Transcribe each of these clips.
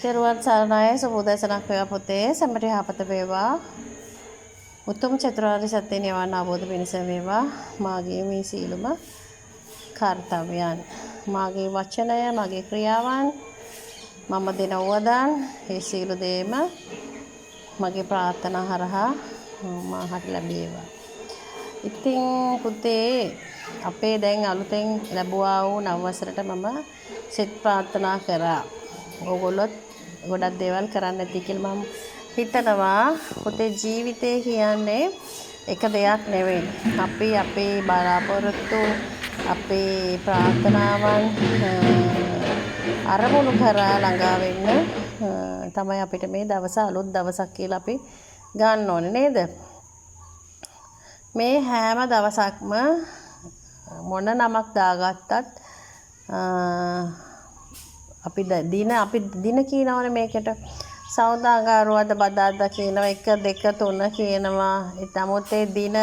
තෙරුවන් සරණයි සුබෝදෑසනක් වේවා පුතේ සැමට යහපත වේවා උතුම් චතුරාර්ය සත්‍ය නිවන් අවබෝධ වෙනස වේවා මාගේ මේ සීලම කාර්යයන් මාගේ වචනය මාගේ ක්‍රියාවන් මම දෙන වදන් ඒ සීල දෙම මගේ ප්‍රාර්ථනා හරහා මාහට ලැබේවා. ඉතින් පුතේ අපේ දැන් අලුතෙන් ලැබුවා වූ නව වසරට මම සෙත් ප්‍රාර්ථනා කරා. ඕගොල්ලොත් ගොඩක් දේවල් කරන්න ඇති කියලා මම හිතනවා. පුතේ ජීවිතය කියන්නේ එක දෙයක් නෙවෙයි. අපි අපේ බලාපොරොත්තු අපේ ප්‍රාර්ථනාවන් අරමුණු කරා ළඟා වෙන්න තමයි අපිට මේ දවස අලුත් දවසක් කියලා අපි ගන්න ඕනේ නේද? මේ හැම දවසක්ම මොන නමක් දාගත්තත් අපි දින කියනවනේ මේකට සෞදාගාරුවද බදාදා කියනවා 1 2 3 කියනවා. නමුත් ඒ දින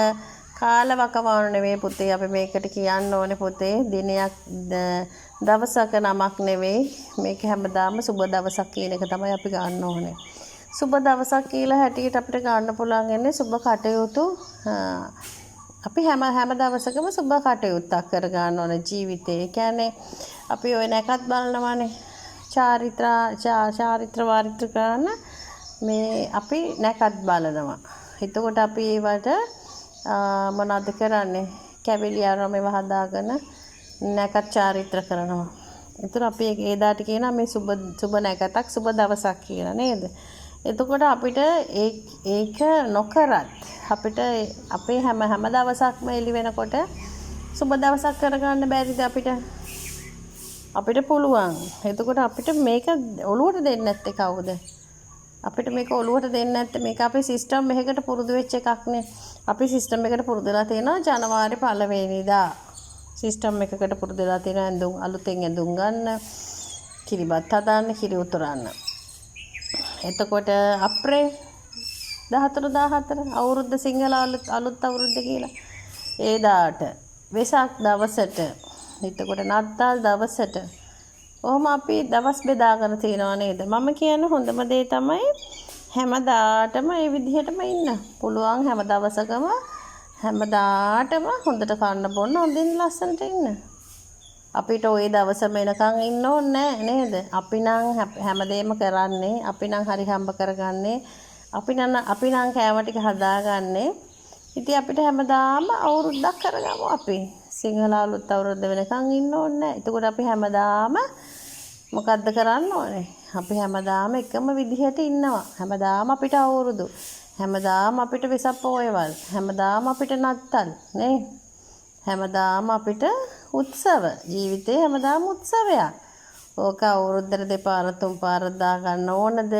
කාලවකවානු නෙවෙයි පුතේ අපි මේකට කියන්න ඕනේ පුතේ දිනයක් දවසක නමක් නෙවෙයි මේක හැමදාම සුබ දවසක් කියන එක තමයි අපි ගන්න ඕනේ. සුබ දවසක් කියලා හැටියට අපිට ගන්න පුළුවන් ඉන්නේ සුබ කටයුතු අපි හැම දවසකම සුබ කටයුත්තක් කර ගන්න ඕනේ ජීවිතේ. ඒ කියන්නේ අපි ඔය නැකත් බලනවානේ චාරිත්‍ර වාරිත්‍ර කරන මේ අපි නැකත් බලනවා. එතකොට අපි ඒවට මොනවද කරන්නේ? කැවිලියරම ඒව හදාගෙන නැකත් චාරිත්‍ර කරනවා. ඒතර අපි ඒ දාට කියනවා මේ සුබ නැකතක් සුබ දවසක් කියලා නේද? එතකොට අපිට ඒක නොකරත් අපිට අපේ හැම දවසක්ම එළි වෙනකොට සුබ දවසක් කරගන්න බැරිද අපිට පුළුවන්. එතකොට අපිට මේක ඔළුවට දෙන්නේ නැත්තේ කවුද? අපිට මේක ඔළුවට දෙන්නේ නැත්තේ මේක අපේ සිස්ටම් එකකට පුරුදු වෙච්ච එකක් නේ. අපි සිස්ටම් එකට පුරුදු වෙලා තියෙනවා ජනවාරි 1 වෙනිදා. සිස්ටම් එකකට පුරුදු වෙලා තියෙනවා අලුතෙන් ඇඳුම් ගන්න, කිරිබත් හදන්න, කිරි උතුරන්න. එතකොට අප්‍රේල් 14 අවුරුද්ද සිංහල අලුත් අවුරුද්ද කියලා. ඒ දාට වෙසක් දවසට එතකොට නත්තල් දවසට ඔහොම අපි දවස් බෙදාගෙන තියනවා නේද? මම කියන්නේ හොඳම දේ තමයි හැමදාටම මේ විදිහටම ඉන්න. පුළුවන් හැම දවසකම හැමදාටම හොඳට කන්න බොන්න හොඳින් ලස්සනට ඉන්න. අපිට ওই දවසම එනකන් ඉන්න ඕනේ නේද? අපි නම් හැමදේම කරන්නේ අපි නම් හරි හම්බ කරගන්නේ අපි නම් කෑම ටික හදාගන්නේ. ඉතින් අපිට හැමදාම අවුරුද්දක් කරගමු අපි. සිංහල අලුත් අවුරුද්ද වෙනකන් ඉන්න ඕනේ. එතකොට අපි හැමදාම මොකද්ද කරන්න ඕනේ? අපි හැමදාම එකම විදිහට ඉන්නවා. හැමදාම අපිට අවුරුදු. හැමදාම අපිට වෙසක් පොයවල්. හැමදාම අපිට නත්තල් නේ. හැමදාම අපිට උත්සව. ජීවිතේ හැමදාම උත්සවයක්. ඕක අවුරුද්දට දෙපාර තුන් පාර දා ගන්න ඕනද?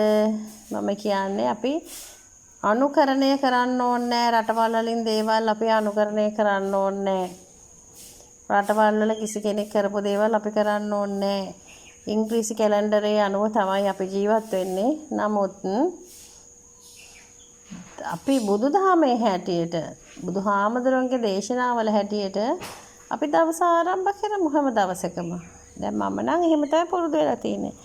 මම කියන්නේ අපි අනුකරණය කරන්න ඕනේ. රටවල් වලින් දේවල් අපි අනුකරණය කරන්න ඕනේ. රටවල් වල කිසි කෙනෙක් කරපු දේවල් අපි කරන්න ඕනේ. ඉංග්‍රීසි කැලෙන්ඩරේ අනුව තමයි අපි ජීවත් වෙන්නේ. නමුත් අපි බුදුදහමේ හැටියට බුදුහාමුදුරන්ගේ දේශනාවල හැටියට අපි දවස ආරම්භ කරමු හැම දවසකම. දැන් මම නම් එහෙම තමයි පුරුදු වෙලා තියෙන්නේ.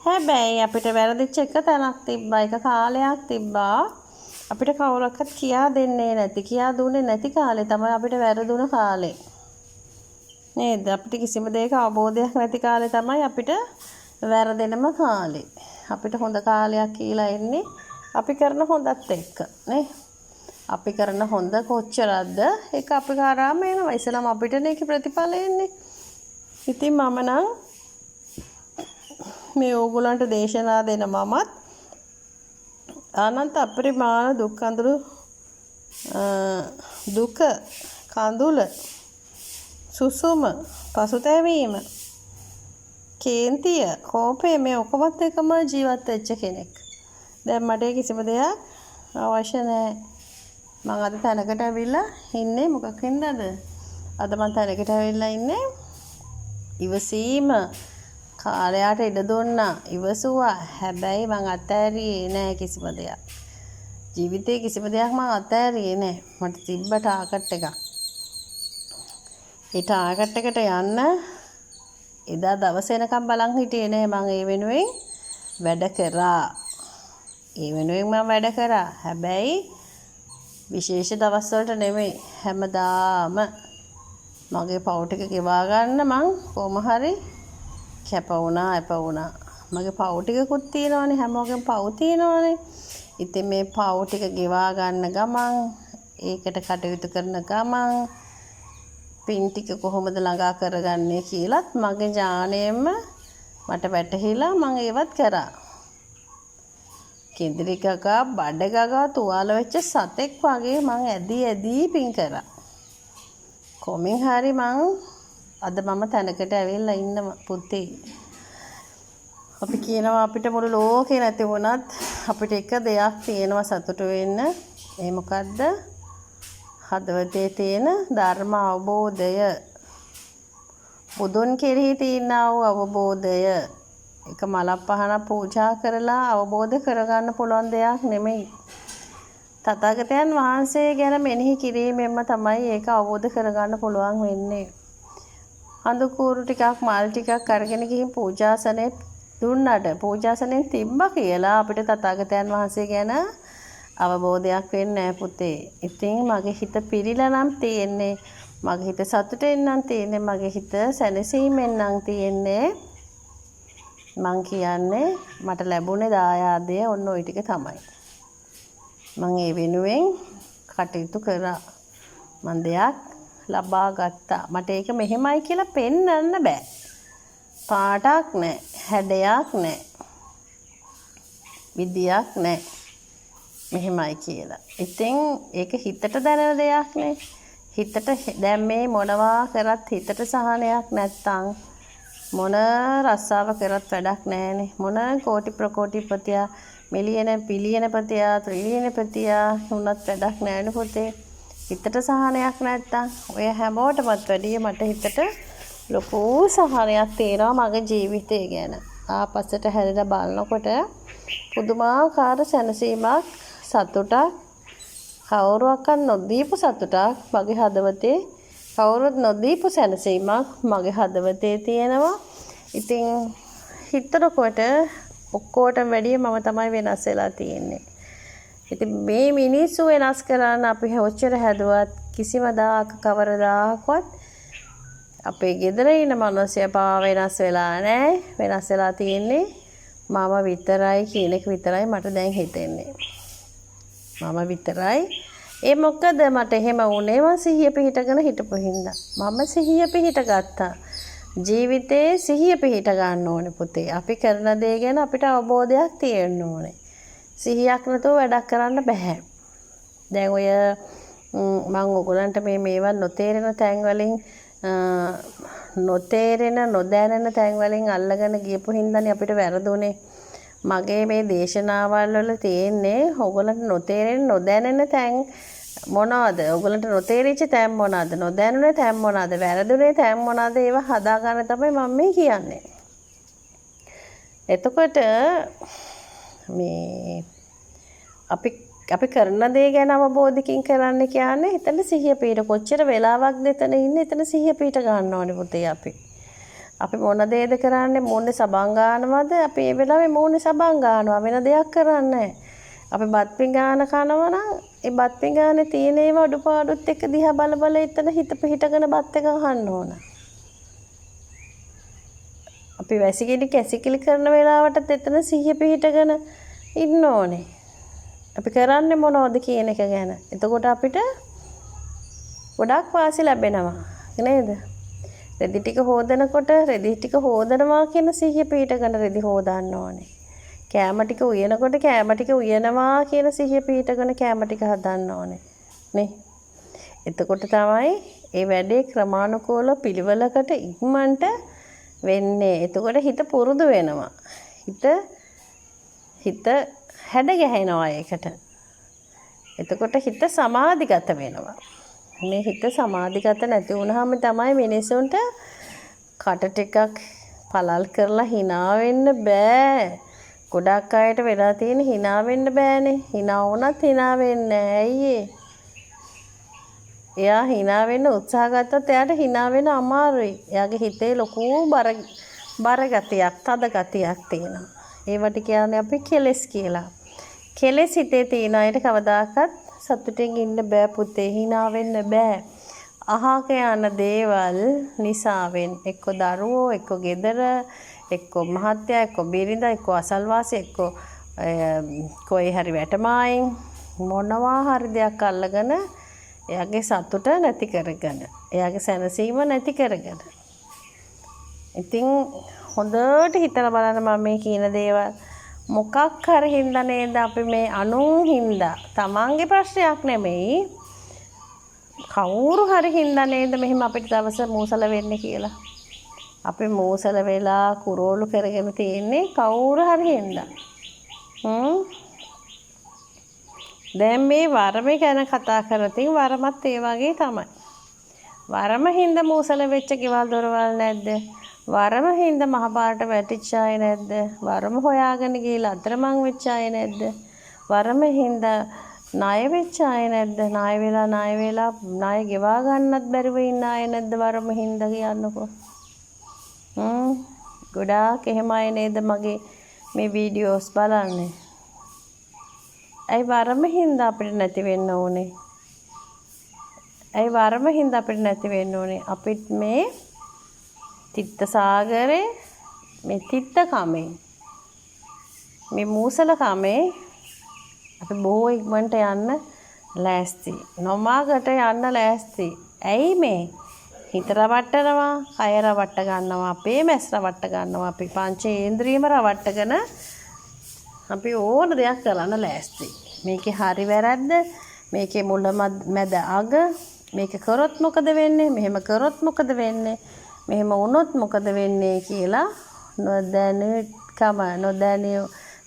හැබැයි අපිට වැරදිච්ච එක තැනක් තිබ්බා. එක කාලයක් තිබ්බා. අපිට කවුරක්වත් කියා දෙන්නේ නැති, කියා දුන්නේ නැති කාලේ තමයි අපිට වැරදුන කාලේ. නේද? අපිට කිසිම දෙයක අවබෝධයක් නැති කාලේ තමයි අපිට වැරදෙනම කාලේ. අපිට හොඳ කාලයක් කියලා එන්නේ අපි කරන හොඳත් එක්ක නේ. අපි කරන හොඳ කොච්චරක්ද ඒක අපි කරාම එනවා. ඉස්සෙල්ලාම අපිටනේ ඒකේ ප්‍රතිඵල එන්නේ. ඉතින් මම නම් මේ ඕගොල්ලන්ට දේශනා දෙන මමත් අනන්ත අපරිමාණ දුක් කඳුල සුසුම පසුතැවීම කේන්තිය කෝපය මේ ඔක්කොමත් එකම ජීවත් වෙච්ච කෙනෙක්. දැන් මට කිසිම දෙයක් අවශ්‍ය නැහැ. මම අද තැනකට ඇවිල්ලා ඉන්නේ මොකක් හින්දාද? අද මම තැනකට ඇවිල්ලා ඉන්නේ ඉවසීම කාලයට ඉඩ දුන්නා. ඉවසුවා. හැබැයි මං අතෑරියේ නෑ කිසිම දෙයක්. ජීවිතේ කිසිම දෙයක් මං අතෑරියේ නෑ. මට තිබ්බ ටාගට් එකක්. ඒ ටාගට් එකට යන්න එදා දවස් වෙනකම් බලන් හිටියේ නෑ මං ඒ වෙනුවෙන් වැඩ කරා. ඒ වෙනුවෙන් මම වැඩ කරා. හැබැයි විශේෂ දවස්වලට නෙමෙයි. හැමදාම මගේ පව් ටික ගෙවා ගන්න මං කොහොම හරි කැප වුණා අප වුණා. මගේ පව් ටිකකුත් තියෙනවානේ. හැමෝගෙම පව් තියෙනවානේ. ඉතින් මේ පව් ටික ගෙවා ගන්න ගමන් ඒකට කටයුතු කරන ගමන් පින් ටික කොහොමද ළඟා කරගන්නේ කියලත් මගේ ඥාණයෙන්ම මට වැටහිලා මම ඒවත් කරා. කෙන්දිරි ගගා බඩ ගගා තුවාල වෙච්ච සතෙක් වගේ මං ඇදී පින් කරා. කොමින් හරි මං අද මම තැනකට ඇවිල්ලා ඉන්න පුතේ. අපි කියනවා අපිට මුළු ලෝකේ නැති වුණත් අපිට එක දෙයක් තියෙනවා සතුටු වෙන්න. ඒ මොකද්ද? හදවතේ තියෙන ධර්ම අවබෝධය. බුදුන් කෙරෙහි තියෙන අවබෝධය. එක මලක් පහන පූජා කරලා අවබෝධ කරගන්න පුළුවන් දෙයක් නෙමෙයි. තථාගතයන් වහන්සේ ගැන මෙනෙහි කිරීමෙන්ම තමයි ඒක අවබෝධ කරගන්න පුළුවන් වෙන්නේ. අඳුකූරු ටිකක් මල් ටිකක් අරගෙන ගිහින් පූජාසනේ දුන්නට පූජාසනේ තිබ්බා කියලා අපිට තථාගතයන් වහන්සේ ගැන අවබෝධයක් වෙන්නේ නැහැ පුතේ. ඉතින් මගේ හිත පිරීලා නම් තියෙන්නේ. මගේ හිත සතුටෙන් නම් තියෙන්නේ. මගේ හිත සැනසීමෙන් නම් තියෙන්නේ. මං කියන්නේ මට ලැබුණේ දායාදය ඔන්න ওই ටික තමයි. මං ඒ වෙනුවෙන් කටයුතු කරා. මං දෙයක් ලබා ගත්තා. මට ඒක මෙහෙමයි කියලා පෙන්වන්න බෑ. පාටක් නැහැ, හැඩයක් නැහැ, විදියක් නැහැ. මෙහෙමයි කියලා. ඉතින් ඒක හිතට දැනෙන දෙයක් නේ. හිතට දැන් මේ මොනවා කරත් හිතට සහනයක් නැත්තම් මොන රස්සාව කරත් වැඩක් නැහැනේ. මොන කෝටි ප්‍රකෝටිපතියා මිලියන බිලියන පතියා ත්‍රිලියන පතියා වුණත් වැඩක් නැහැනේ පුතේ. හිතට සහනයක් නැත්තම් ඔය හැමෝටමත් වැඩිය මට හිතට ලොකු සහනයක් තියෙනවා මගේ ජීවිතය ගැන. ආපස්සට හැරිලා බලනකොට පුදුමාකාර සැනසීමක් සතුටක් කවුරුවක්වත් නොදීපු සතුටක් මගේ හදවතේ කවුරුත් නොදීපු සැනසීමක් මගේ හදවතේ තියෙනවා. ඉතින් හිතනකොට ඔක්කොටම වැඩිය මම තමයි වෙනස් වෙලා තියෙන්නේ. ඉතින් මේ මිනිස්සු වෙනස් කරන්න අපි ඔච්චර හැදුවත් කිසිම දායක කවරදාකවත් අපේ ගෙදර ඉන්න මිනිස්සයා පවා වෙනස් වෙලා නැහැ. වෙනස් වෙලා තියෙන්නේ මම විතරයි කියන එක විතරයි මට දැන් හිතෙන්නේ. මම විතරයි. ඒ මොකද මට එහෙම වුණේ මම සිහිය පිහිටගෙන හිටපු හින්දා. මම සිහිය පිහිට ගත්තා. ජීවිතේ සිහිය පිහිට ගන්න ඕනේ පුතේ. අපි කරන දේ ගැන අපිට අවබෝධයක් තියෙන්න ඕනේ. සිහියක් නැතුව වැඩක් කරන්න බෑ. දැන් ඔය මම ඔයගලන්ට මේවා නොතේරෙන තැන් වලින් නොතේරෙන නොදැනෙන තැන් වලින් අල්ලගෙන ගියපු හින්දානේ අපිට වැරදුනේ. මගේ මේ දේශනාවල් වල තියෙන්නේ ඔයගලන්ට නොතේරෙන නොදැනෙන තැන් මොනවද? ඔයගලන්ට නොතේරිච්ච තැන් මොනවද? නොදැනුනේ තැන් මොනවද? වැරදුනේ තැන් මොනවද? ඒවා හදාගන්න තමයි මම මේ කියන්නේ. එතකොට මේ අපි කරන දේ ගැන අවබෝධකින් කරන්න කියන්නේ එතන සිහිය පිට කොච්චර වෙලාවක් දෙතන ඉන්නේ එතන සිහිය පිට ගන්න ඕනේ පුතේ අපි. අපි මොන දේද කරන්නේ මොන්නේ සබන් ගන්නවද? අපි ඒ වෙලාවේ මොන්නේ සබන් ගන්නවා වෙන දෙයක් කරන්නේ නැහැ. අපි බත් පිඟාන කනවා නම් ඒ බත් පිඟානේ තියෙන ඒවා අඩුපාඩුත් එක්ක දිහා බල බල එතන හිත පිහිටගෙන බත් එක අහන්න ඕන. අපි වැසිකිලි කැසිකිලි කරන වෙලාවටත් එතන සිහිය පිහිටගෙන ඉන්න ඕනේ. අපි කරන්නේ මොනවද කියන එක ගැන. එතකොට අපිට ගොඩක් වාසි ලැබෙනවා නේද? රෙදි ටික හොදනකොට රෙදි ටික හොදනවා කියන සිහිය පිහිටගෙන රෙදි හොදන්න ඕනේ. කෑම ටික උයනකොට කෑම ටික උයනවා කියන සිහිය පිහිටගෙන කෑම ටික හදන්න ඕනේ නේ. එතකොට තමයි ඒ වැඩේ ක්‍රමානුකූල පිළිවෙලකට ඉක්මනට වෙන්නේ. එතකොට හිත පුරුදු වෙනවා. හිත හැඩ ගැහෙනවා ඒකට. එතකොට හිත සමාධිගත වෙනවා. මේ හිත සමාධිගත නැති වුනහම තමයි මිනිසුන්ට කට ටිකක් පළල් කරලා hina වෙන්න බෑ. ගොඩක් අයට වෙලා තියෙන hina වෙන්න බෑනේ. hina වුණත් hina වෙන්නේ නැහැ. ඇයි එයා hina වෙන්න උත්සාහ ගත්තොත් එයාට hina වෙන්න අමාරුයි. එයාගේ හිතේ ලොකු බර ගතියක්, තද ගතියක් තියෙනවා. ඒවට කියන්නේ අපි කෙලෙස් කියලා. කෙලෙස් හිතේ තියෙන අයට කවදාකවත් සතුටින් ඉන්න බෑ පුතේ. hina වෙන්න බෑ. අහක යන දේවල් නිසාවෙන් එක්ක දරුවෝ, එක්ක ගෙදර, එක්ක මහත්තයා, එක්ක බිරිඳ, එක්ක අසල්වාසී, එක්ක කොයි හරි වැටමායින් මොනවා හරි දෙයක් අල්ලගෙන එයාගේ සතුට නැති කරගෙන, එයාගේ සැනසීම නැති කරගෙන. ඉතින් හොඳට හිතලා බලන්න මම මේ කියන දේවල් මොකක් හරි හින්දා නේද අපි මේ අනුන් හින්දා තමන්ගේ ප්‍රශ්නයක් නෙමෙයි කවුරු හරි හින්දා නේද මෙහෙම අපිට දවස මූසල වෙන්නේ කියලා. අපි මූසල වෙලා කුරෝලු කරගෙන තියෙන්නේ කවුරු හරි හින්දා. දැන් මේ වරම ගැන කතා කරතින් වරමත් ඒ වගේ තමයි. වරම හින්දා මූසල වෙච්ච ගෙවල් දොරවල් නැද්ද? වරම හින්දා මහපාරට වැටිච්ච අය නැද්ද? වරම හොයාගෙන ගිහලා අතරමං වෙච්ච අය නැද්ද? වරම හින්දා ණය වෙච්ච අය නැද්ද? ණය වෙලා ණය ගෙවා ගන්නත් බැරිව ඉන්න අය නැද්ද? වරම හින්දා කියන්නකෝ. ගොඩාක් එහෙම අය නේද මගේ මේ වීඩියෝස් බලන්නේ. ඇයි වරම හින්දා අපිට නැති වෙන්න ඕනේ? ඇයි වරම හින්දා අපිට නැති වෙන්න ඕනේ? අපිට මේ තිත්ත සාගරේ මේ තිත්ත කමෙන් මේ මූසල කමේ අපි බොහෝ ඉක්මනට යන්න ලෑස්ති. නොමාකට යන්න ලෑස්ති. ඇයි මේ? හිත රවට්ටනවා, කය රවට්ට ගන්නවා, අපේ මැස් රවට්ට ගන්නවා, අපි පංචේන්ද්‍රියම රවට්ටගෙන අපි ඕන දෙයක් කරන්න ලෑස්ති. මේකේ හරි වැරද්ද, මේකේ මුල මැද අග, මේක කරොත් මොකද වෙන්නේ? මෙහෙම කරොත් මොකද වෙන්නේ? මෙහෙම වුණොත් මොකද වෙන්නේ කියලා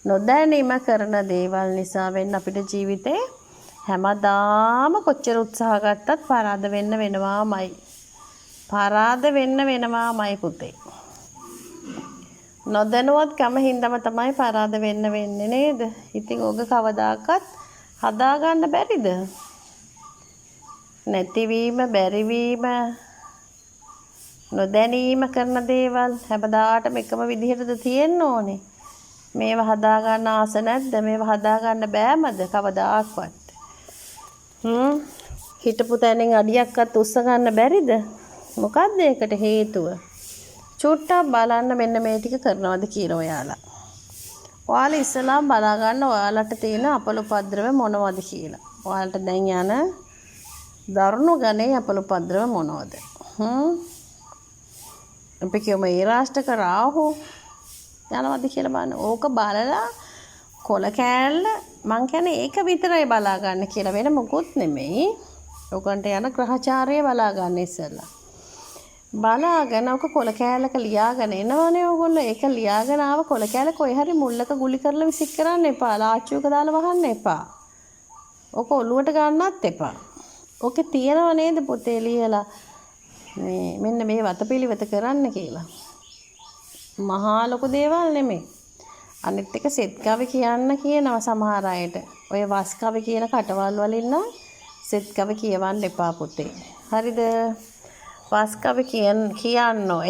නොදැනීම කරන දේවල් නිසා වෙන්න අපිට ජීවිතේ හැමදාම කොච්චර උත්සාහ ගත්තත් පරාද වෙන්න වෙනවාමයි. පරාද වෙන්න වෙනවාමයි පුතේ. නොදැනුවත්කම හින්දාම තමයි පරාද වෙන්න වෙන්නේ නේද? ඉතින් ඔබ කවදාකවත් හදාගන්න බැරිද? නැතිවීම, බැරිවීම, නොදැනීම කරන දේවල් හැමදාටම එකම විදිහටද තියෙන්න ඕනේ? මේව හදාගන්න ආස නැද්ද? මේව හදාගන්න බෑමද කවදාක්වත්? හිටපු තැනින් අඩියක්වත් උස්ස ගන්න බැරිද? මොකක්ද ඒකට හේතුව? චුට්ටක් බලන්න මෙන්න මේ ටික කරනවද කියලා ඔයාලා. ඔයාලා ඉස්සලා බලා ගන්න ඔයාලට තියෙන අපල උපද්‍රව මොනවද කියලා. ඔයාලට දැන් යන දරුණු ගණේ අපල උපද්‍රව මොනවද? අපි කියමු ඒ රාෂ්ටක රාහු යනවද කියලා බලන්න. ඕක බලලා කොල කෑල්ල මං කියන්නේ ඒක විතරයි බලා ගන්න කියලා වෙන මොකුත් නෙමෙයි. ඔකන්ට යන ග්‍රහචාරය බලා ගන්න ඉස්සලා. බලාගෙන ඔක කොල කෑල්ලක ලියාගෙන එනවනේ ඕගොල්ලෝ. ඒක ලියාගෙන ආව කොල කෑල්ල කොයි හරි මුල්ලක ගුලි කරලා විසික් කරන්න එපා. ලාච්චුවක දාලා වහන්න එපා. ඔක ඔලුවට ගන්නත් එපා. ඔකේ තියනව නේද පොතේ ලියලා මේ මෙන්න මේ වතපිලිවෙත කරන්න කියලා. මහා ලොකු දේවල් නෙමෙයි. අනිත් එක සෙත් කවි කියන්න කියනවා සමහර අයට. ඔය වස් කවි කියන කටවල් වලින් නම් සෙත් කවි කියවන්න එපා පුතේ. හරිද? වස් කවි කියන්නෝ.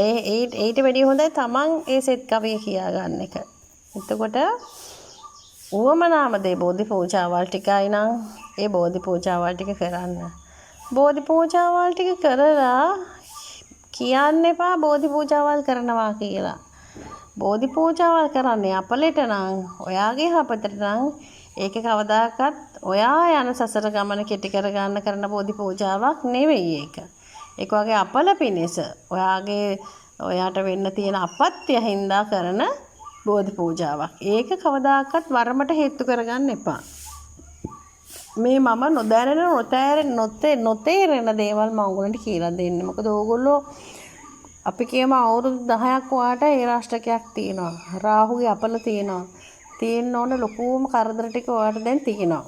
ඊට වැඩිය හොඳයි තමන් ඒ සෙත් කවිය කියා ගන්න එක. එතකොට උවමනාම දේ බෝධි පූජාවල් ටිකයි නම් ඒ බෝධි පූජාවල් ටික කරන්න. බෝධි පූජාවල් ටික කරලා කියන්න එපා බෝධි පූජාවල් කරනවා කියලා. බෝධි පූජාවල් කරන්නේ අපලෙට නම්, ඔයාගේ හපතට නම් ඒක කවදාකවත් ඔයා යන සසර ගමන කෙටි කරගන්න කරන බෝධි පූජාවක් නෙවෙයි ඒක. ඒක වගේ අපල පිණිස ඔයාට වෙන්න තියෙන අපත්‍ය හින්දා කරන බෝධි පූජාවක්. ඒක කවදාකවත් වරමට හේතු කරගන්න එපා. මේ මම නොතේරෙන දේවල් මම ඔයගොල්ලන්ට කියලා දෙන්නේ. මොකද ඕගොල්ලෝ අපි කියමු අවුරුදු 10ක් වාට ඒ රාෂ්ටකයක් තියෙනවා. රාහුගේ අපල තියෙනවා. තියෙන්න ඕන ලොකුම කරදර ටික ඔයාට දැන් තියෙනවා.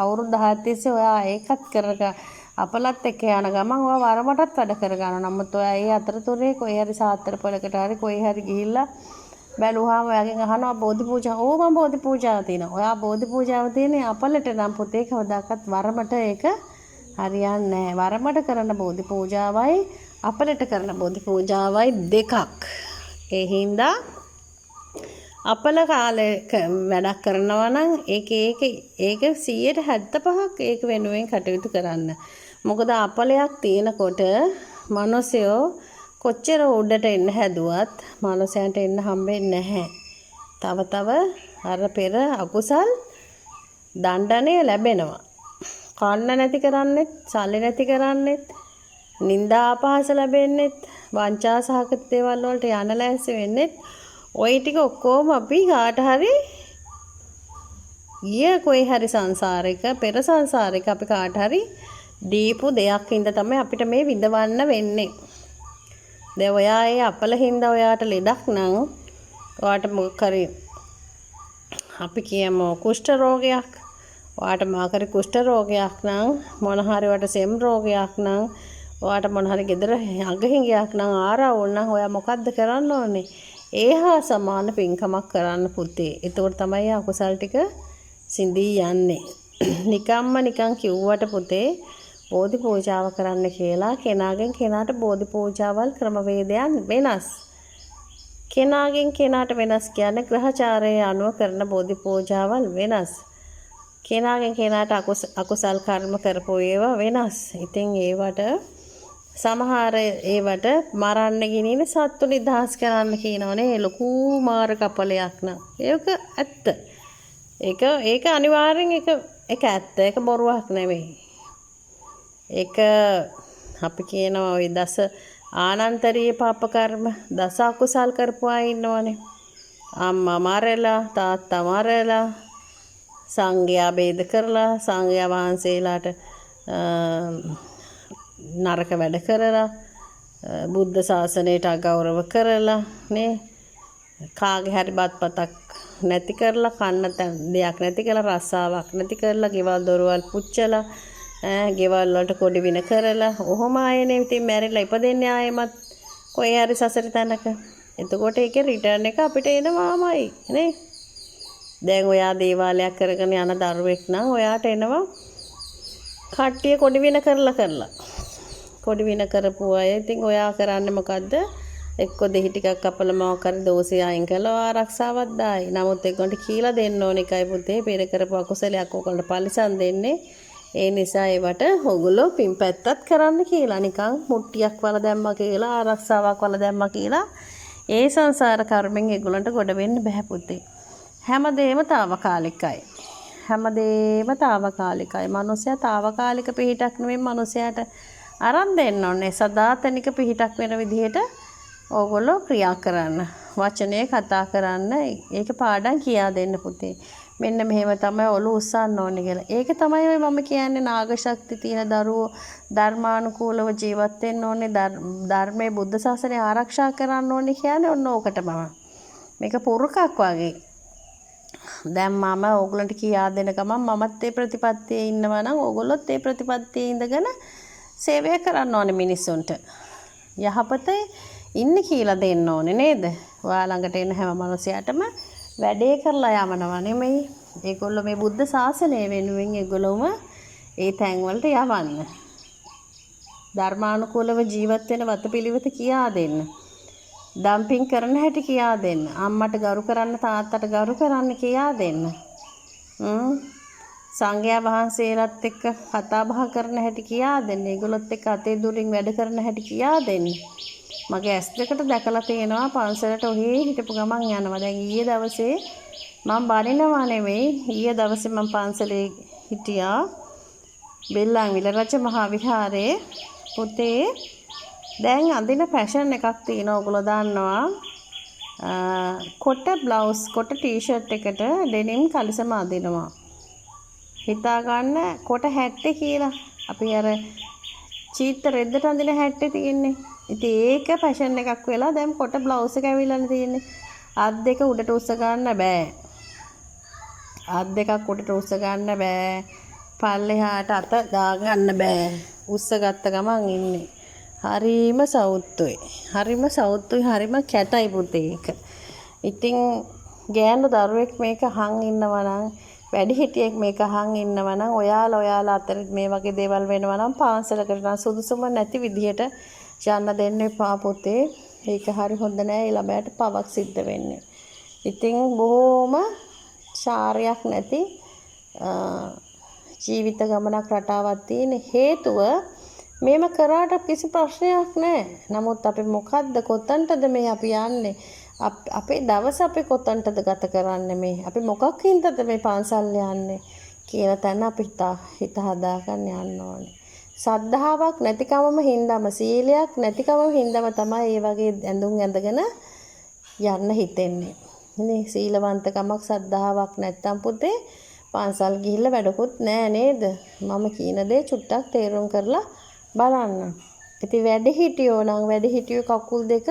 අවුරුදු 10ක් තිස්සේ ඔයා ඒකත් කරගා අපලත් එක්ක යන ගමන් ඔයා වරමටත් වැඩ කරගන්නවා. නමුත් ඔයා ඒ අතරතුරේ කොයි හරි සාත්තර පොලකට හරි කොයි හරි ගිහිල්ලා බැලුවාම ඔයාගෙන් අහනවා බෝධි පූජා. ඕ මම බෝධි පූජාව තියෙනවා. ඔයා බෝධි පූජාව තියෙන්නේ අපලට නම් පුතේ කවදාකවත් වරමට ඒක හරියන්නේ නැහැ. වරමට කරන බෝධි පූජාවයි අපලට කරන බෝධි පූජාවයි දෙකක්. ඒ හින්දා අපල කාලේ වැඩක් කරනවා නම් ඒක 175ක් ඒක වෙනුවෙන් කටයුතු කරන්න. මොකද අපලයක් තියෙනකොට මිනිස්සුયો කොච්චර උඩට එන්න හැදුවත් මිනිසයන්ට එන්න හම්බෙන්නේ නැහැ. තව අර පෙර අකුසල් දණ්ඩනය ලැබෙනවා. කන්න නැති කරන්නෙත්, සල්ලි නැති කරන්නෙත්, නිന്ദා අපහාස ලැබෙන්නෙත්, වංචා සහගත දේවල් වලට යන ලෑස්ති වෙන්නෙත් ওই ටික ඔක්කොම අපි කාට හරි කොයි හරි සංසාරික පෙර සංසාරික අපි කාට හරි දීපු දෙයක් හින්දා තමයි අපිට මේ විඳවන්න වෙන්නේ. දැන් ඔයා ඒ අපල හින්දා ඔයාට ලෙඩක් නම් ඔයාට මොකක් හරි අපි කියමු කුෂ්ඨ රෝගයක්. ඔයාට මොකක් හරි කුෂ්ඨ රෝගයක් නම් මොන හරි වට සෙම් රෝගයක් නම් ඔයාට මොන හරි gedara අඟහිඟයක් නම් ආරවුල් නම් ඔයා මොකද්ද කරන්න ඕනේ? ඒ හා සමාන පින්කමක් කරන්න පුතේ. එතකොට තමයි අකුසල් ටික සිඳී යන්නේ. නිකන් කිව්වට පුතේ බෝධි පූජාව කරන්න කියලා කෙනාගෙන් කෙනාට බෝධි පූජාවල් ක්‍රමවේදයන් වෙනස්. කෙනාගෙන් කෙනාට වෙනස් කියන්නේ ග්‍රහචාරයේ අනුව කරන බෝධි පූජාවල් වෙනස්. කෙනාගෙන් කෙනාට අකුසල් කර්ම කරපු ඒවා වෙනස්. ඉතින් ඒවට සමහර ඒවට මරන්න ගෙනින සත්තු නිදහස් කරන්න කියනවනේ ලොකු මාර කපලයක් න ะ. ඒක ඇත්ත. ඒක අනිවාර්යෙන් ඒක ඇත්ත. ඒක බොරුවක් නෙමෙයි. ඒක අපි කියනවා ওই දස ආනන්තරීය පාප කර්ම දස අකුසල් කරපු අය ඉන්නවනේ. අම්මා මරලා, තාත්තා මරලා, සංඝයා බේද කරලා, සංඝයා වහන්සේලාට නරක වැඩ කරලා, බුද්ධ ශාසනයට අගෞරව කරලා නේ, කාගේ හරි බත්පතක් නැති කරලා, කන්න දෙයක් නැති කරලා, රස්සාවක් නැති කරලා, ගෙවල් දොරවල් පුච්චලා, ගෙවල් වලට කොඩි වින කරලා, ඔහොම ආයෙනේ ඉතින් මැරිලා ඉපදෙන්නේ ආයෙමත් කොහේ හරි සසර තැනක. එතකොට ඒකේ රිටර්න් එක අපිට එනවාමයි නේ. දැන් ඔයා දේවාලයක් කරගෙන යන දරුවෙක් නම් ඔයාට එනවා කට්ටිය කොඩි වින කරලා. කොඩි වින කරපු අය ඉතින් ඔයා කරන්නේ මොකද්ද? එක්ක දෙහි ටිකක් අපල මොකක් හරි දෝෂය අයින් කළා ආරක්ෂාවක් දායි. නමුත් ඒකට කියලා දෙන්න ඕන එකයි පුතේ පෙර කරපු අකුසලයක් ඔයගොල්ලන්ට පරිසම් දෙන්නේ. ඒ නිසා ඒවට ඔයගොල්ලෝ පින් පැත්තත් කරන්න කියලා නිකන් මුට්ටියක් වල දැම්මා කියලා ආරක්ෂාවක් වල දැම්මා කියලා ඒ සංසාර කර්මෙන් ඒගොල්ලන්ට ගොඩ වෙන්න බෑ පුතේ. හැමදේම తాවකාලිකයි. මනුස්සයා తాවකාලික පිහිටක් නෙමෙයි මනුස්සයාට අරන් දෙන්න ඕනේ. සදාතනික පිහිටක් වෙන විදිහට ඕගොල්ලෝ ක්‍රියා කරන්න. වචනේ කතා කරන්න. ඒක පාඩම් කියා දෙන්න පුතේ. මෙන්න මෙහෙම තමයි ඔලු උස්සන්න ඕනේ කියලා. ඒක තමයි මම කියන්නේ නාග ශක්ති තියෙන දරුවෝ ධර්මානුකූලව ජීවත් වෙන්න ඕනේ. ධර්මයේ බුද්ධ ශාසනය ආරක්ෂා කරන්න ඕනේ කියන්නේ ඔන්න ඕකට මම. මේක පුරුකක් වගේ. දැන් මම ඕගොල්ලන්ට කියා දෙන ගමන් මමත් ඒ ප්‍රතිපත්තියේ ඉන්නවා නම් ඕගොල්ලොත් ඒ ප්‍රතිපත්තියේ ඉඳගෙන සේවය කරන්න ඕනේ මිනිස්සුන්ට. යහපතේ ඉන්නේ කියලා දෙන්න ඕනේ නේද? ඔයා ළඟට එන හැම මිනිසයාටම වැඩේ කරලා යවනවා නෙමෙයි. ඒගොල්ලෝ මේ බුද්ධ ශාසනය වෙනුවෙන් ඒගොල්ලෝම ඒ තැන් වලට යවන්න. ධර්මානුකූලව ජීවත් වෙන වතපිලිවෙත කියා දෙන්න. ඩම්පින් කරන හැටි කියා දෙන්න. අම්මට ගරු කරන්න, තාත්තට ගරු කරන්න කියා දෙන්න. සංඝයා වහන්සේලාත් එක්ක කතා බහ කරන හැටි කියා දෙන්න. ඒගොල්ලොත් එක්ක අතේ දුරින් වැඩ කරන හැටි කියා දෙන්න. මගේ ඇස් දෙකට දැකලා තියෙනවා පන්සලට ඔහේ හිටපු ගමන් යනවා. දැන් ඊයේ දවසේ මම බනිනවා නෙමෙයි. ඊයේ දවසේ මම පන්සලේ හිටියා. බෙල්ලන්විල රජ මහා විහාරේ පුතේ. දැන් අඳින ෆැෂන් එකක් තියෙනවා. ඔයගොල්ලෝ දන්නවා. කොට බ්ලවුස් කොට ටී-ෂර්ට් එකට ඩෙනිම් කලිසම අඳිනවා. හිතා ගන්න කොට 70 කියලා. අපි අර චීත්ත රෙද්දට අඳින 70 තියෙන්නේ. ඉතින් ඒක ෆැෂන් එකක් වෙලා දැන් කොට බ්ලවුස් එක ඇවිල්ලානේ තියෙන්නේ. අත් දෙක උඩට උස්ස ගන්න බෑ. අත් දෙකක් උඩට උස්ස ගන්න බෑ. පල්ලෙහාට අත දා ගන්න බෑ. උස්ස ගත්ත ගමන් ඉන්නේ. හරිම සෞත්තුයි. හරිම කැතයි පුතේ ඒක. ඉතින් ගෑනු දරුවෙක් මේක අහන් ඉන්නවා නම් වැඩිහිටියෙක් මේක අහන් ඉන්නවා නම් ඔයාලා අතර මේ වගේ දේවල් වෙනවා නම් පාන්සලකට නම් සුදුසුම නැති විදිහට යන්න දෙන්න එපා පුතේ. ඒක හරි හොඳ නෑ. ඒ ළමයාට පවක් සිද්ධ වෙන්නේ. ඉතින් බොහොම චාරයක් නැති ජීවිත ගමනක් රටාවක් තියෙන හේතුව මේම කරාට කිසි ප්‍රශ්නයක් නැහැ. නමුත් අපි මොකද්ද කොතනටද මේ අපි යන්නේ? අපේ දවස අපි කොතනටද ගත කරන්නේ මේ? අපි මොකක් හින්දාද මේ පන්සල් යන්නේ කියන තැන අපි හිත හදාගන්න යන්න ඕනේ. සද්ධාාවක් නැතිකමම හින්දාම සීලයක් නැතිකමම හින්දාම තමයි මේ වගේ ඇඳුම් ඇඳගෙන යන්න හිතෙන්නේ. නේ සීලවන්තකමක් සද්ධාාවක් නැත්තම් පුතේ පන්සල් ගිහිල්ලා වැඩකුත් නෑ නේද? මම කියන දේ චුට්ටක් තේරුම් කරලා බලන්න. ඉතින් වැඩිහිටියෝ නම් වැඩිහිටියෝ කකුල් දෙක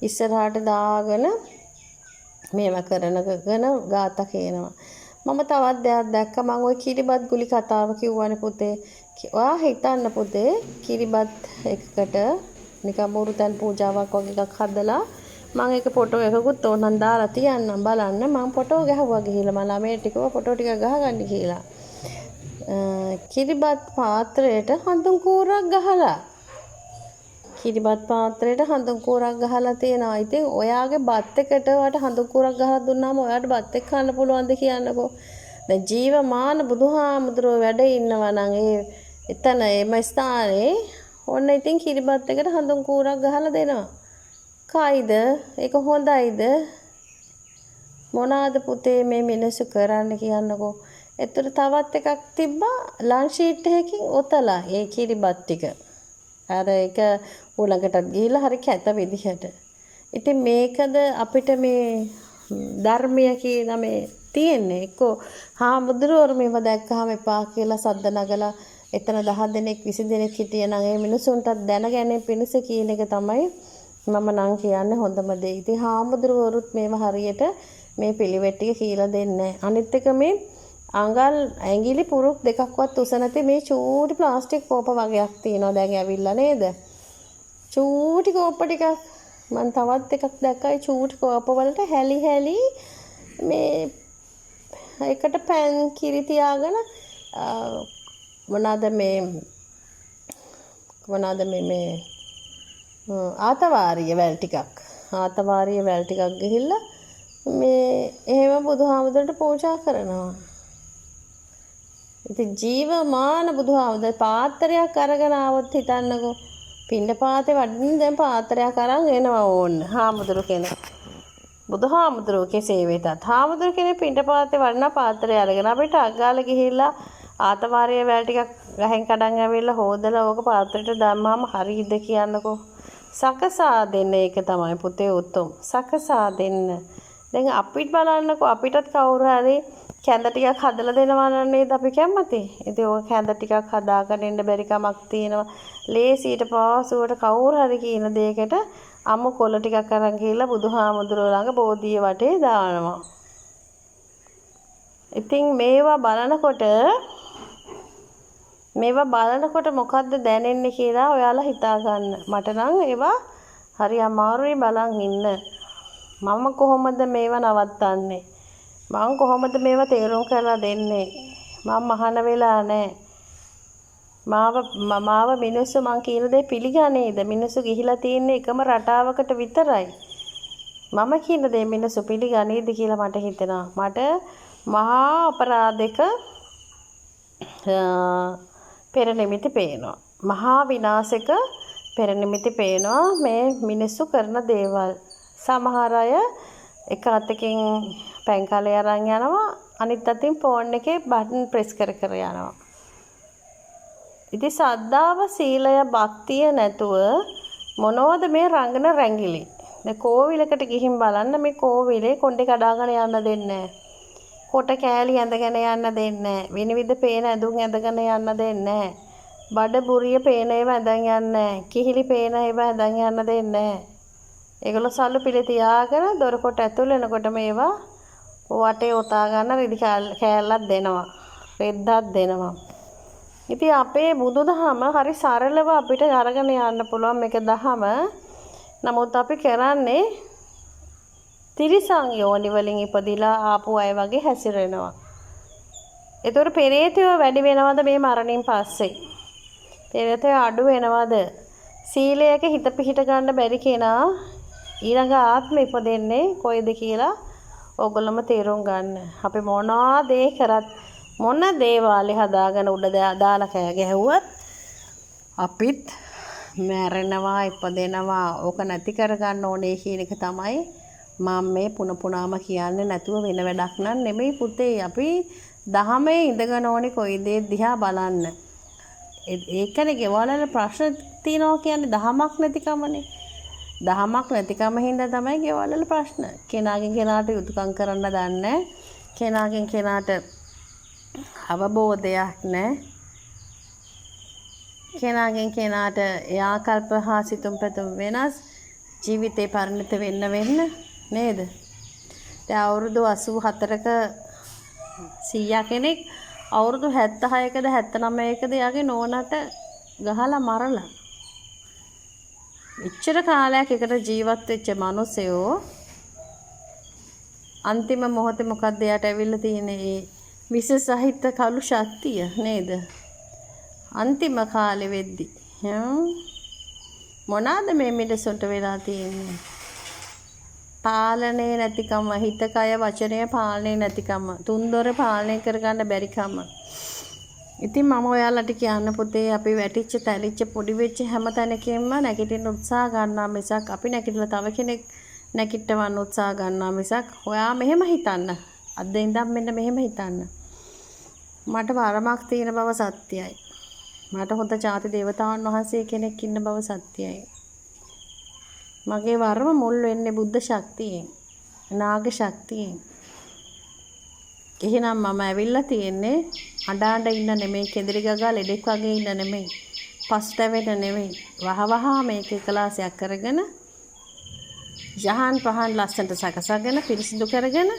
ඉස්සරහට දාගෙන මේව කරනගෙන ගාථා කියනවා. මම තවත් දෙයක් දැක්ක. මම ওই කිරිබත් ගුලි කතාව කිව්වනේ පුතේ. ඔයා හිතන්න පුතේ කිරිබත් එකකට නිකන් මුරුතන් පූජාවක් වගේ එකක් හදලා මම ඒක ෆොටෝ එකකුත් ඕනනම් දාලා තියන්නම් බලන්න. මම ෆොටෝ ගහුවා ගිහිල්ලා මම ළමයට ටිකව ෆොටෝ ටික ගහගන්න කියලා. කිරිබත් පාත්‍රයට හඳුන් කූරක් ගහලා කිරිබත් පාත්‍රයට හඳුන් කූරක් ගහලා තියෙනවා. ඉතින් ඔයාගේ බත් එකට ඔයාට හඳුන් කූරක් ගහලා දුන්නාම ඔයාට බත් එක්ක කන්න පුළුවන්ද කියන්නකෝ. දැන් ජීවමාන බුදුහාමුදුරුවෝ වැඩ ඉන්නවා නම් එතන එම ස්ථානේ ඔන්න ඉතින් කිරිබත් එකට හඳුන් කූරක් ගහලා දෙනවා. කයිද? ඒක හොඳයිද? මොනවාද පුතේ මේ මිනිස්සු කරන්න කියන්නකෝ. එතකොට තවත් එකක් තිබ්බා ලන්ච් ෂීට් එකකින් ඔතලා ඒ කිරිබත් ටික. අර ඒක උලඟටත් ගිහිල්ලා හරි කැත විදිහට. ඉතින් මේකද අපිට මේ ධර්මය කියන මේ තියෙන්නේ. එක්කෝ හාමුදුරුවෝ මේව දැක්කහම එපා කියලා සද්ද නගලා එතන 10 දෙනෙක් 20 දෙනෙක් හිටියනම් ඒ මිනිසුන්ටත් දැනගැනීම පිණිස කියන එක තමයි මම නම් කියන්නේ හොඳම දේ. ඉතින් හාමුදුරුවරුත් මේව හරියට මේ පිළිවෙත් ටික කියලා දෙන්නේ නැහැ. අනිත් එක මේ ඇඟිලි පුරුක් දෙකක්වත් උස නැති මේ චූටි ප්ලාස්ටික් කෝප වගේක් තියෙනවා දැන් ඇවිල්ලා නේද? චූටි කෝප ටිකක් මම තවත් එකක් දැක්කයි චූටි කෝප වලට හැලි හැලි මේ එකට පෑන් කිරි තියාගෙන මොනවාද මේ ආතවාරිය වැල් ටිකක් ගිහිල්ලා මේ එහෙම බුදුහාමුදුරට පූජා කරනවා. ඉතින් ජීවමාන බුදුහාමුදුර පාත්‍රයක් අරගෙන ආවොත් හිතන්නකෝ පින්ඩ පාතේ වඩින්න දැන් පාත්‍රයක් අරන් එනවා ඕන්න හාමුදුරු කෙනෙක්. බුදුහාමුදුරුවෝ කෙසේ වෙතත් හාමුදුරු කෙනෙක් පින්ඩ පාතේ වඩින පාත්‍රය අරගෙන අපිට අග්ගාල ගිහිල්ලා ආතවාරිය වැල් ටිකක් ගහෙන් කඩන් ඇවිල්ලා හොදලා ඕක පාත්‍රයට දැම්මම හරියද කියන්නකෝ. සකසා දෙන්න ඒක තමයි පුතේ උතුම්. සකසා දෙන්න. දැන් අපිට බලන්නකෝ අපිටත් කවුරු හරි කැඳ ටිකක් හදලා දෙනවා නේද අපි කැමති. ඉතින් ඔය කැඳ ටිකක් හදාගෙන ඉන්න බැරි කමක් තියෙනවා. ලේසියට පාසුවට කවුරු හරි කියන දෙයකට අමු කොළ ටිකක් අරන් ගිහලා බුදුහාමුදුරුවෝ ළඟ බෝධිය වටේ දානවා. ඉතින් මේවා බලනකොට මොකද්ද දැනෙන්නේ කියලා ඔයාලා හිතා ගන්න. මට නම් ඒවා හරි අමාරුයි බලන් ඉන්න. මම කොහොමද මේවා නවත්තන්නේ? මම කොහොමද මේවා තේරුම් කරලා දෙන්නේ? මම මහාන වෙලා නැහැ. මාව මිනිස්සු මං කියන දේ පිළිගන්නේද? මිනිස්සු ගිහිලා තියෙන්නේ එකම රටාවකට විතරයි. මම කියන දේ මිනිස්සු පිළිගන්නේද කියලා මට හිතෙනවා. මට මහා අපරාධයක පෙරනිමිති පේනවා. මහා විනාශක පෙරනිමිති පේනවා මේ මිනිස්සු කරන දේවල්. සමහර අය එක අතකින් පැන් කලේ අරන් යනවා අනිත් අතින් ෆෝන් එකේ බටන් ප්‍රෙස් කර යනවා. ඉතින් සද්ධාව සීලය භක්තිය නැතුව මොනවද මේ රංගන රැඟිලි? දැන් කෝවිලකට ගිහින් බලන්න මේ කෝවිලේ කොණ්ඩේ කඩාගෙන යන්න දෙන්නේ නැහැ. කොට කෑලි ඇඳගෙන යන්න දෙන්නේ නැහැ. විනිවිද පේන ඇඳුම් ඇඳගෙන යන්න දෙන්නේ නැහැ. බඩ බුරිය පේන ඒවා ඇඳන් යන්නේ නැහැ. කිහිලි පේන ඒවා ඇඳන් යන්න දෙන්නේ නැහැ. ඒගොල්ලෝ සල්ලු පිළි තියාගෙන දොරකොට ඇතුල් වෙනකොට මේවා වටේ ඔතා ගන්න රෙදි කෑල්ලක් දෙනවා. රෙද්දක් දෙනවා. ඉතින් අපේ බුදුදහම හරි සරලව අපිට අරගෙන යන්න පුළුවන් මේක දහම. නමුත් අපි කරන්නේ තිරිසන් යෝනි වලින් ඉපදිලා ආපු අය වගේ හැසිරෙනවා. ඒතර පෙරේතයෝ වැඩි වෙනවද මේ මරණින් පස්සේ? පෙරේතයෝ අඩු වෙනවද? සීලයක හිත පිහිට ගන්න බැරි කෙනා ඊළඟ ආත්මෙ ඉපදෙන්නේ කොයිද කියලා ඕගොල්ලොම තේරුම් ගන්න. අපි මොනවා දේ කරත් මොන දේවාලේ හදාගෙන උඩ දාලා කෑ ගැහුවත් අපිත් මැරෙනවා ඉපදෙනවා. ඕක නැති කරගන්න ඕනේ කියන එක තමයි මම මේ පුනපුනාම කියන්නේ. නැතුව වෙන වැඩක් නන් නෙමෙයි පුතේ. අපි දහමේ ඉඳගෙන ඕනේ කොයි දේ දිහා බලන්න. ඒකනේ ගෙවල් වල ප්‍රශ්න තියනවා කියන්නේ දහමක් නැතිකමනේ. දහමක් නැතිකම හින්දා තමයි ගෙවල් වල ප්‍රශ්න. කෙනාගෙන් කෙනාට යුතුයකම් කරන්න දන්නේ. කෙනාගෙන් කෙනාට අවබෝධයක් නැහැ. කෙනාගෙන් කෙනාට ආකල්ප හා සිතුම් පැතුම් වෙනස්. ජීවිතේ පරිණත වෙන්න නේද? දැන් අවුරුදු 84ක 100 කෙනෙක් අවුරුදු 76කද 79කද යාගේ නෝනට ගහලා මරලා. එච්චර කාලයක් එකට ජීවත් වෙච්ච මිනිස්සයෝ අන්තිම මොහොතේ මොකද්ද යට ඇවිල්ලා තියෙන්නේ? විස සහිත කළු ශක්තිය නේද? අන්තිම කාලෙ වෙද්දි මොනවාද මේ මිනිසුන්ට වෙලා තියෙන්නේ? පාලනේ නැතිකම, හිත කය වචනය පාලනේ නැතිකම, තුන්දොර පාලනය කරගන්න බැරිකම. ඉතින් මම ඔයාලට කියන්න පුතේ, අපි වැටිච්ච තැලිච්ච පොඩි වෙච්ච හැම තැනකින්ම නැගිටින්න උත්සාහ ගන්නවා මිසක් අපි නැගිටලා තව කෙනෙක් නැගිටවන්න උත්සාහ ගන්නවා මිසක් ඔයා මෙහෙම හිතන්න. අද ඉඳන් මෙන්න මෙහෙම හිතන්න. මට වරමක් තියෙන බව සත්‍යයි. මට හොඳ ජාති දේවතාවුන් වහන්සේ කෙනෙක් ඉන්න බව සත්‍යයි. මගේ වරම මුල් වෙන්නේ බුද්ධ ශක්තියෙන්, නාග ශක්තියෙන්. එහෙනම් මම ඇවිල්ලා තියෙන්නේ අඬ ඉන්න නෙමෙයි, කෙඳිරි ගගා ලෙඩෙක් වගේ ඉන්න නෙමෙයි, පස්තැවෙන්න නෙමෙයි. වහවහ මේක එකලාසයක් කරගෙන යහන් පහන් ලස්සනට සකසගෙන පිරිසිදු කරගෙන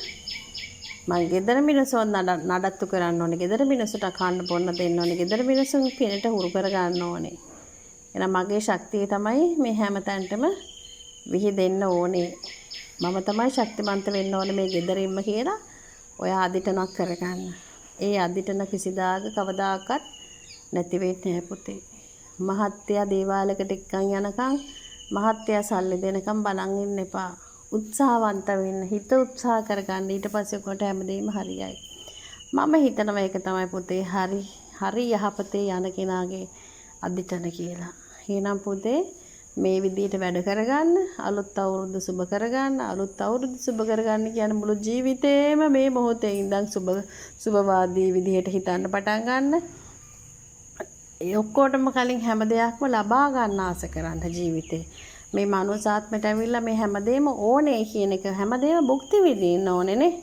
මම ගෙදර මිනිස්සුන් නඩත්තු කරන්න ඕනේ. ගෙදර මිනිස්සුන්ට කන්න බොන්න දෙන්න ඕනේ. ගෙදර මිනිස්සුන් පිනට හුරු කර ගන්න ඕනේ. එහෙනම් මගේ ශක්තිය තමයි මේ හැම තැනටම විහිදෙන්න ඕනේ. මම තමයි ශක්තිමන්ත වෙන්න ඕනේ මේ ගෙදරින්ම කියලා ඔයා අදිටනක් කරගන්න. ඒ අදිටන කිසිදාක කවදාකවත් නැති වෙන්නේ නැහැ පුතේ. මහත්යා දේවාලයකට එක්කන් යනකම් මහත්යා සල්ලි දෙනකම් බලන් ඉන්න එපා. උත්සාහවන්ත වෙන්න, හිත උත්සාහ කරගන්න. ඊට පස්සේ කොට හැමදේම හරියයි. මම හිතනවා ඒක තමයි පුතේ හරි යහපතේ යන කෙනාගේ අදිටන කියලා. එහෙනම් පුතේ මේ විදිහට වැඩ කරගන්න, අලුත් අවුරුද්ද සුබ කරගන්න. අලුත් අවුරුද්ද සුබ කරගන්න කියන්නේ මුළු ජීවිතේම මේ මොහොතේ ඉඳන් සුබවාදී විදිහට හිතන්න පටන් ගන්න. ඒ ඔක්කොටම කලින් හැම දෙයක්ම ලබා ගන්න ආස කරන්න ජීවිතේ. මේ මනුසාත්මයට ඇවිල්ලා මේ හැමදේම ඕනේ කියන එක, හැමදේම භුක්ති විඳින්න ඕනේ නේ.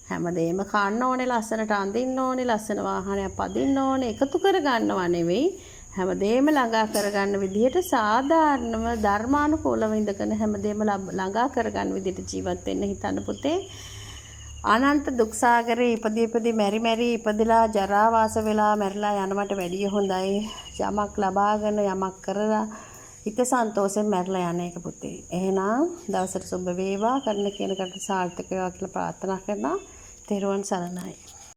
හැමදේම කන්න ඕනේ, ලස්සනට අඳින්න ඕනේ, ලස්සන වාහනයක් පදින්න ඕනේ. එකතු කර ගන්නවා නෙවෙයි, හැමදේම ළඟා කරගන්න විදිහට සාධාරණව ධර්මානුකූලව ඉඳගෙන හැමදේම ළඟා කරගන්න විදිහට ජීවත් වෙන්න හිතන්න පුතේ. අනන්ත දුක් සාගරේ ඉපදී මෙරි ඉපදලා ජරා වාස වෙලා මැරිලා යනවට වැඩිය හොඳයි යමක් ලබාගෙන යමක් කරලා හිත සන්තෝෂයෙන් මැරිලා යන එක පුතේ. එහෙනම් දවසට සුබ වේවා, කරන කෙනකට සාර්ථක වේවා කියලා ප්‍රාර්ථනා කරනවා. තෙරුවන් සරණයි.